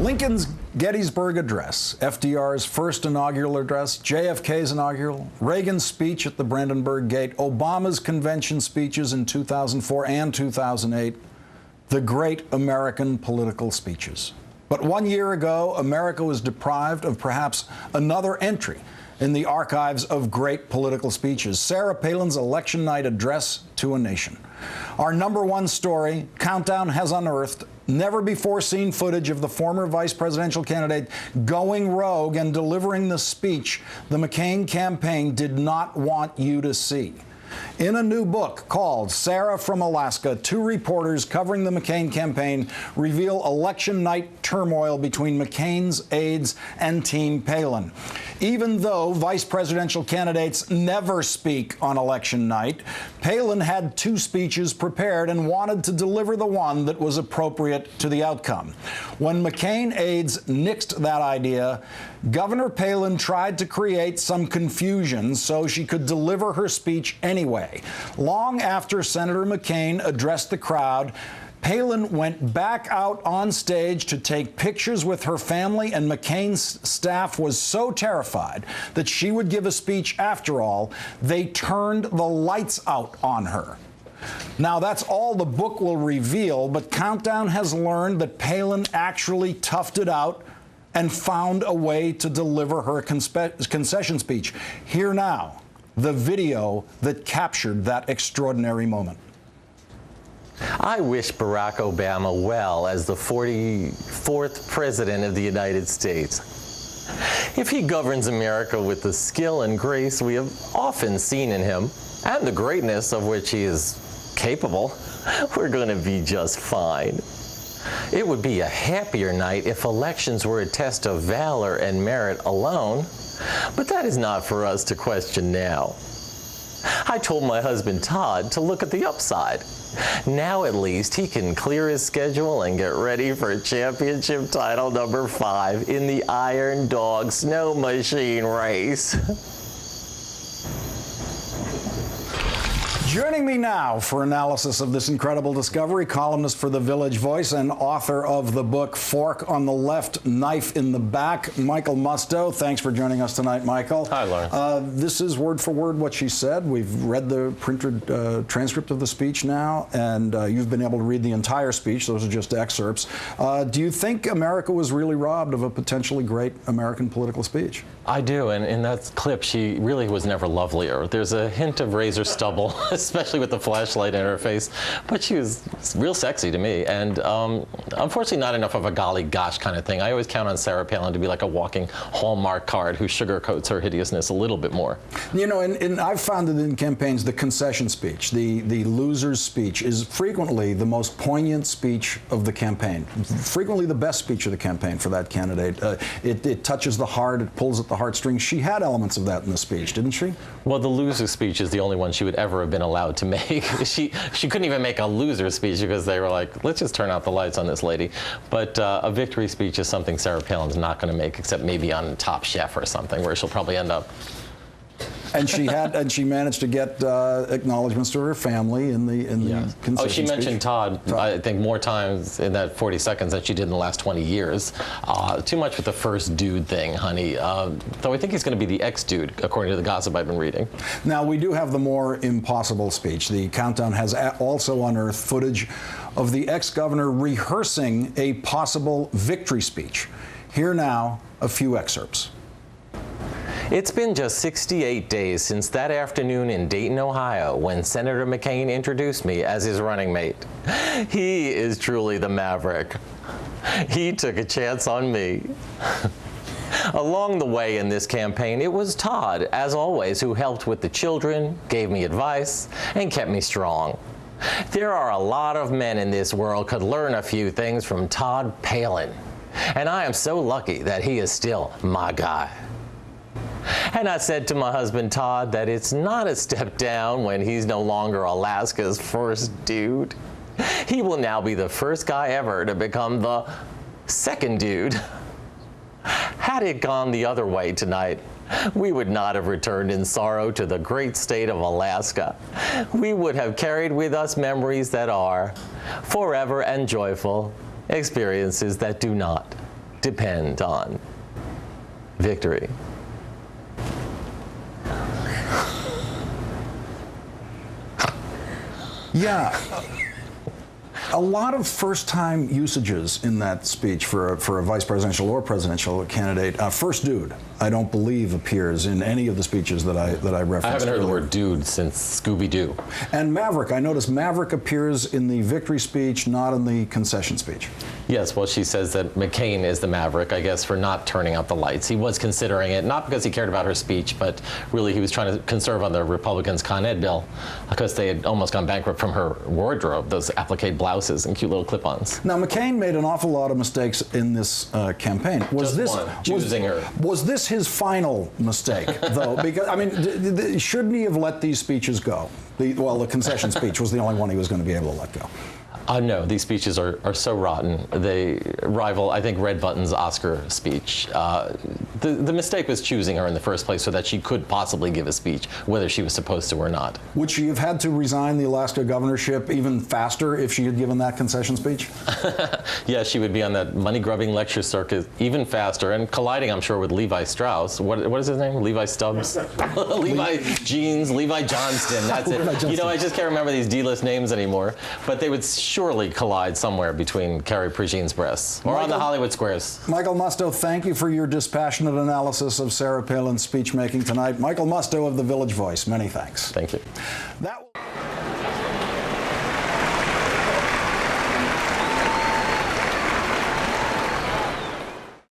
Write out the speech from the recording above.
Lincoln's Gettysburg Address, FDR's first inaugural address, JFK's inaugural, Reagan's speech at the Brandenburg Gate, Obama's convention speeches in 2004 and 2008, the great American political speeches. But 1 year ago, America was deprived of perhaps another entry in the archives of great political speeches, Sarah Palin's election night address to a nation. Our #1 story, Countdown has unearthed never-before-seen footage of the former vice presidential candidate going rogue and delivering the speech the McCain campaign did not want you to see. In a new book called Sarah from Alaska, 2 reporters covering the McCain campaign reveal election night turmoil between McCain's aides and Team Palin. Even though vice presidential candidates never speak on election night, Palin had 2 speeches prepared and wanted to deliver the one that was appropriate to the outcome. When McCain aides nixed that idea, Governor Palin tried to create some confusion so she could deliver her speech anyway. Long after Senator McCain addressed the crowd, Palin went back out on stage to take pictures with her family, and McCain's staff was so terrified that she would give a speech after all, they turned the lights out on her. Now, that's all the book will reveal, but Countdown has learned that Palin actually toughed it out and found a way to deliver her concession speech. Here now, the video that captured that extraordinary moment. I wish Barack Obama well as the 44th President of the United States. If he governs America with the skill and grace we have often seen in him, and the greatness of which he is capable, we're going to be just fine. It would be a happier night if elections were a test of valor and merit alone, but that is not for us to question now. I told my husband Todd to look at the upside. Now at least he can clear his schedule and get ready for championship title #5 in the Iron Dog Snow Machine race. Joining me now for analysis of this incredible discovery, columnist for The Village Voice and author of the book Fork on the Left, Knife in the Back, Michael Musto. Thanks for joining us tonight, Michael. Hi, Lawrence. This is word for word what she said. We've read the printed transcript of the speech now, and you've been able to read the entire speech. Those are just excerpts. Do you think America was really robbed of a potentially great American political speech? I do, and in that clip, she really was never lovelier. There's a hint of razor stubble, especially with the flashlight in her face, but she was real sexy to me, and unfortunately not enough of a golly gosh kind of thing. I always count on Sarah Palin to be like a walking Hallmark card who sugarcoats her hideousness a little bit more. You know, and I've found that in campaigns, the concession speech, the loser's speech, is frequently the most poignant speech of the campaign, frequently the best speech of the campaign for that candidate. It touches the heart, it pulls at the heartstrings. She had elements of that in the speech, didn't she? Well, the loser speech is the only one she would ever have been allowed to make. She couldn't even make a loser speech because they were like, let's just turn out the lights on this lady. But a victory speech is something Sarah Palin's not going to make, except maybe on Top Chef or something, where she'll probably end up. And she managed to get acknowledgments to her family in the concession Oh, she mentioned speech. Todd, I think, more times in that 40 seconds than she did in the last 20 years. Too much with the first dude thing, honey. Though I think he's going to be the ex-dude, according to the gossip I've been reading. Now, we do have the more impossible speech. The Countdown has also unearthed footage of the ex-governor rehearsing a possible victory speech. Here now, a few excerpts. It's been just 68 days since that afternoon in Dayton, Ohio, when Senator McCain introduced me as his running mate. He is truly the maverick. He took a chance on me. Along the way in this campaign, it was Todd, as always, who helped with the children, gave me advice, and kept me strong. There are a lot of men in this world could learn a few things from Todd Palin, and I am so lucky that he is still my guy. And I said to my husband, Todd, that it's not a step down when he's no longer Alaska's first dude. He will now be the first guy ever to become the second dude. Had it gone the other way tonight, we would not have returned in sorrow to the great state of Alaska. We would have carried with us memories that are forever and joyful, experiences that do not depend on victory. Yeah. A lot of first-time usages in that speech for a vice presidential or presidential candidate. First dude, I don't believe appears in any of the speeches that I referenced. I haven't heard earlier. the word dude since Scooby-Doo. And Maverick, I noticed Maverick appears in the victory speech, not in the concession speech. Yes, well, she says that McCain is the maverick, I guess, for not turning out the lights. He was considering it, not because he cared about her speech, but really he was trying to conserve on the Republicans' Con Ed bill, because they had almost gone bankrupt from her wardrobe, those applique blouses and cute little clip-ons. Now, McCain made an awful lot of mistakes in this campaign. Choosing her. Was this his final mistake, though? Because, I mean, shouldn't he have let these speeches go? The concession speech was the only one he was going to be able to let go. No, these speeches are so rotten. They rival, I think, Red Button's Oscar speech. The mistake was choosing her in the first place so that she could possibly give a speech, whether she was supposed to or not. Would she have had to resign the Alaska governorship even faster if she had given that concession speech? Yeah, she would be on that money-grubbing lecture circuit even faster and colliding, I'm sure, with Levi Strauss. What is his name? Levi Stubbs? Levi Jeans, Levi Johnston, that's it. Johnston. You know, I just can't remember these D-list names anymore. But they would surely collide somewhere between Carrie Prejean's breasts or on the Hollywood squares. Michael Musto, thank you for your dispassionate analysis of Sarah Palin's speech making tonight. Michael Musto of The Village Voice, many thanks. Thank you. That